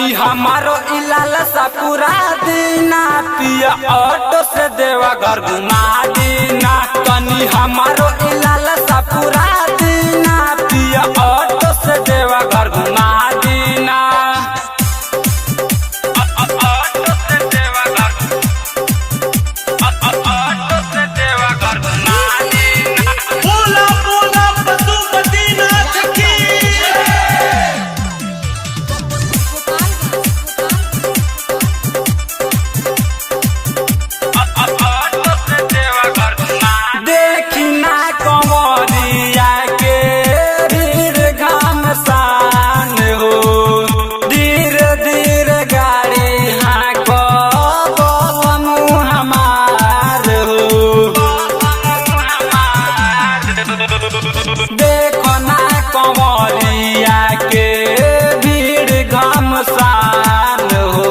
तनी हमारो इलाल सा पूरा दीना पिया ऑटो से देवा घर घुमा दीना। तनी हमारो इलाल सा पूरा दीना पिया ऑटो से देवा घर घुमा दीना। ऑटो से देवा घर घुमा दीना। बोला बोला पशुपतिनाथ की। देखी ना कंवरिया के भीड़ घमसान हो, धीरे धीरे गाड़ी हाँको मुँह हमार हो। देखो ना कंवरिया के भीड़ घमसान हो,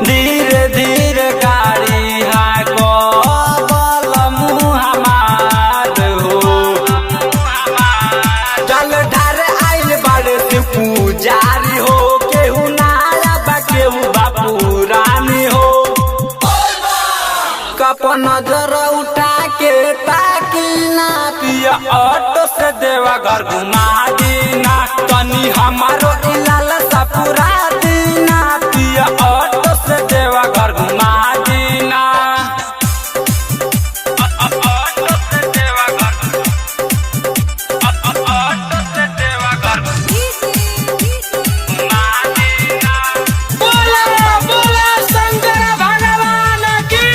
धीरे धीरे गाड़ी हाँको मुँह हमार हो। चल ढार आइल बाड़े से पुजारी हो, केहू नाया बा केहू बापू रानी हो। कप नजर उठा के ताकी ना पिया ऑटो से देवा घर घुमा दीना। तनी हमारो इलाल सा पूरा दीना पिया ऑटो से देवा घर घुमा दीना। ऑटो से देवा घर घुमा दीना। बोला बोला शंकर भगवान की।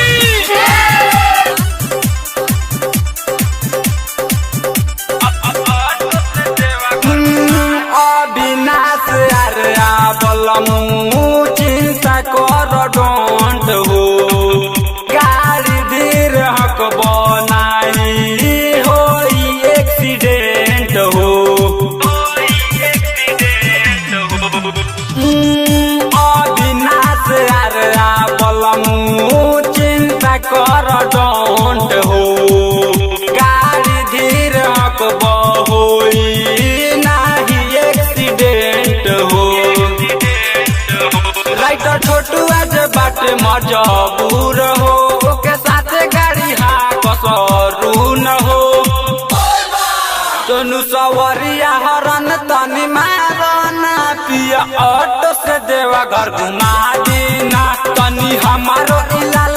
अविनाश आर्या बलमु चिंता कर डोंट हो, गाड़ी धीर हक बनाई हो एक्सीडेंट हो। अविनाश आर्या बलमु चिंता कर डोंट हो, गाड़ी धीर हक होई नाही एक्सीडेंट हो। राइटर छोटू आज बाटे मजबूर हो, ओके साथे गाड़ी कसरू न हो। सोनू सवरिया हरन तनी मारना पिया ऑटो से देवा घर घुमा दीना। तनी हमारो इलाज